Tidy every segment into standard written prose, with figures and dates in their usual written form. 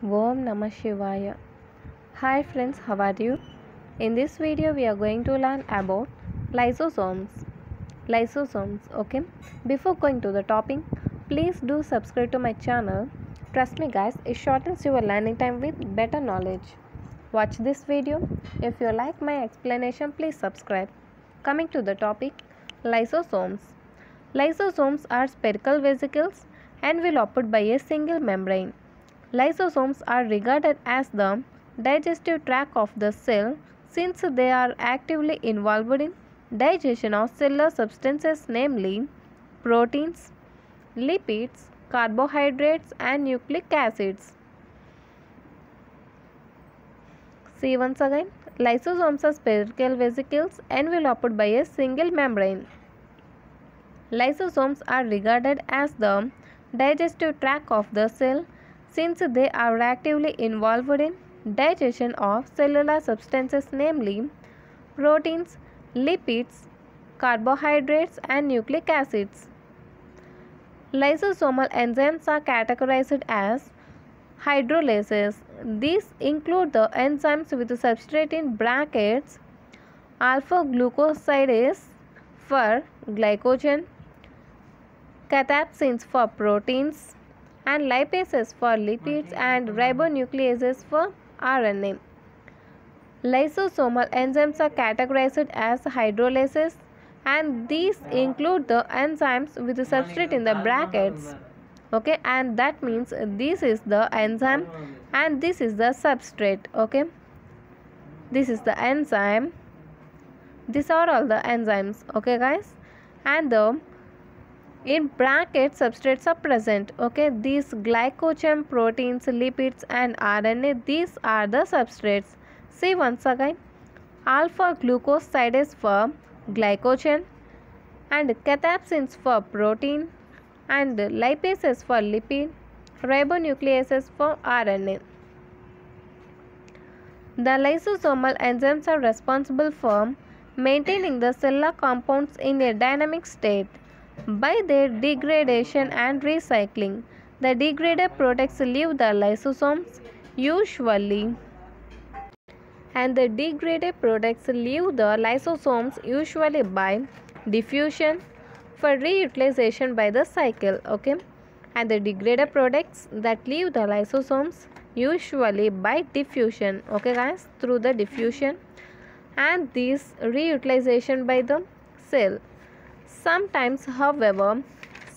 Om Namah Shivaya. Hi friends, how are you? In this video we are going to learn about lysosomes. Okay. Before going to the topic, please do subscribe to my channel. Trust me guys, it shortens your learning time with better knowledge. Watch this video. If you like my explanation, please subscribe. Coming to the topic, lysosomes. Lysosomes are spherical vesicles enveloped by a single membrane. Lysosomes are regarded as the digestive tract of the cell since they are actively involved in digestion of cellular substances, namely proteins, lipids, carbohydrates and nucleic acids. See once again, lysosomes are spherical vesicles enveloped by a single membrane. Lysosomes are regarded as the digestive tract of the cell since they are actively involved in digestion of cellular substances, namely proteins, lipids, carbohydrates and nucleic acids. Lysosomal enzymes are categorized as hydrolases. These include the enzymes with substrate in brackets alpha glucosidase for glycogen, cathepsins for proteins, and lipases for lipids and ribonucleases for RNA. Lysosomal enzymes are categorized as hydrolases and these include the enzymes with the substrate in the brackets. Okay, and that means this is the enzyme and this is the substrate. Okay, this is the enzyme, these are all the enzymes. Okay guys, and the in brackets substrates are present. Okay, these glycogen, proteins, lipids and RNA, these are the substrates. See once again, alpha glucosidase for glycogen and cathepsins for protein and lipases for lipid, ribonucleases for RNA. The lysosomal enzymes are responsible for maintaining the cellular compounds in a dynamic state by their degradation and recycling. The degraded products leave the lysosomes usually by diffusion for reutilization by the cycle. Okay, and the degraded products that leave the lysosomes usually by diffusion. Okay guys, through the diffusion and this reutilization by the cell. Sometimes, however,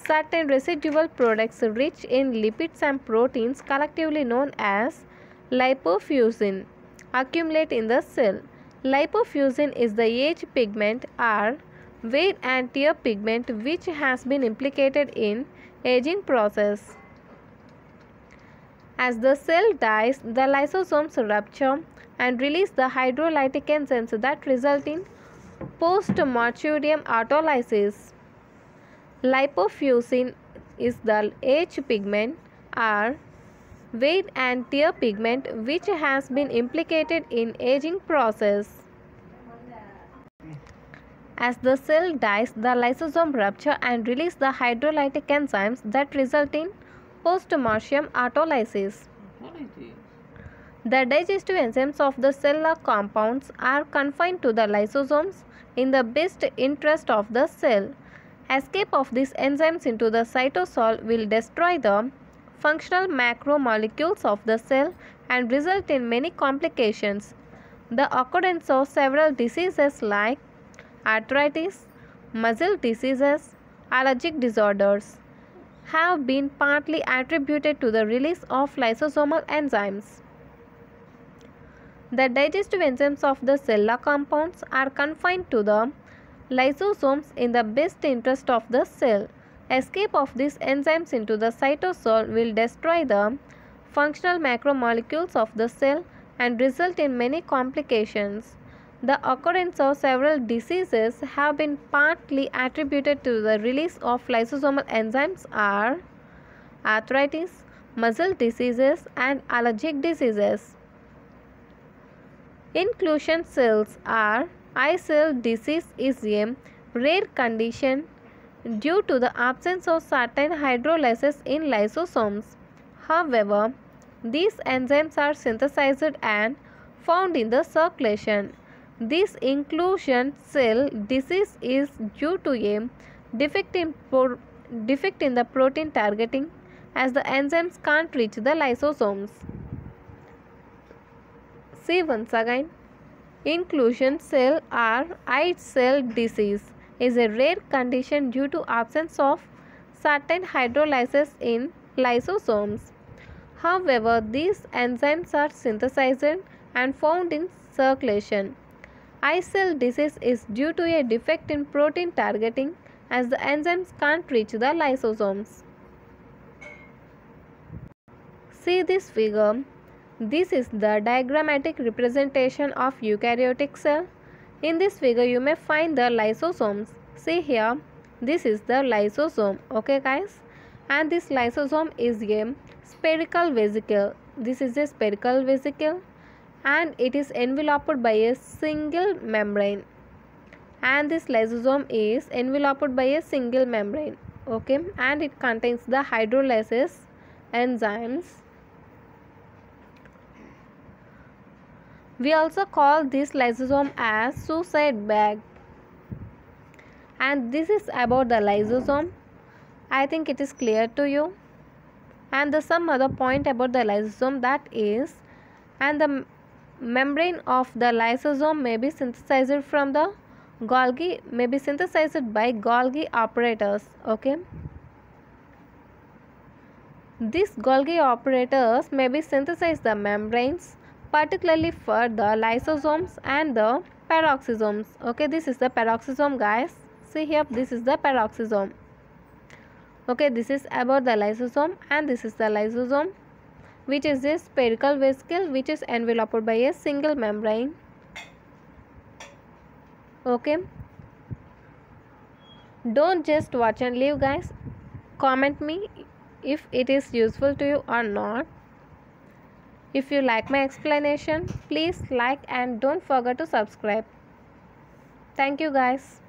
certain residual products rich in lipids and proteins, collectively known as lipofuscin, accumulate in the cell. Lipofuscin is the age pigment or wear and tear pigment which has been implicated in aging process. As the cell dies, the lysosomes rupture and release the hydrolytic enzymes that result in post-mortem autolysis. Lipofuscin is the age pigment or wear and tear pigment which has been implicated in aging process. As the cell dies, the lysosome rupture and release the hydrolytic enzymes that result in post-mortem autolysis. The digestive enzymes of the cellular compounds are confined to the lysosomes in the best interest of the cell. Escape of these enzymes into the cytosol will destroy the functional macromolecules of the cell and result in many complications. The occurrence of several diseases like arthritis, muscle diseases, allergic disorders have been partly attributed to the release of lysosomal enzymes. The digestive enzymes of the cellular compounds are confined to the lysosomes in the best interest of the cell. Escape of these enzymes into the cytosol will destroy the functional macromolecules of the cell and result in many complications. The occurrence of several diseases have been partly attributed to the release of lysosomal enzymes are arthritis, muscle diseases and allergic diseases. Inclusion cells are eye cell disease is a rare condition due to the absence of certain hydrolases in lysosomes. However, these enzymes are synthesized and found in the circulation. This inclusion cell disease is due to a defect in the protein targeting, as the enzymes can't reach the lysosomes. See once again, inclusion cell or eye cell disease is a rare condition due to absence of certain hydrolyses in lysosomes. However, these enzymes are synthesized and found in circulation. Eye cell disease is due to a defect in protein targeting, as the enzymes can't reach the lysosomes. See this figure. This is the diagrammatic representation of eukaryotic cell. In this figure you may find the lysosomes. See here, this is the lysosome, okay guys, and this lysosome is a spherical vesicle. This is a spherical vesicle and it is enveloped by a single membrane, and this lysosome is enveloped by a single membrane, okay, and it contains the hydrolysis enzymes. We also call this lysosome as suicide bag. And this is about the lysosome. I think it is clear to you. And the some other point about the lysosome, that is, and the membrane of the lysosome may be synthesized from the Golgi, may be synthesized by Golgi operators, okay. These Golgi operators may be synthesize the membranes, particularly for the lysosomes and the peroxisomes, okay. This is the peroxisome, guys. See here, this is the peroxisome, okay. This is about the lysosome, and this is the lysosome, which is a spherical vesicle which is enveloped by a single membrane, okay. Don't just watch and leave, guys. Comment me if it is useful to you or not. If you like my explanation, please like and don't forget to subscribe. Thank you, guys.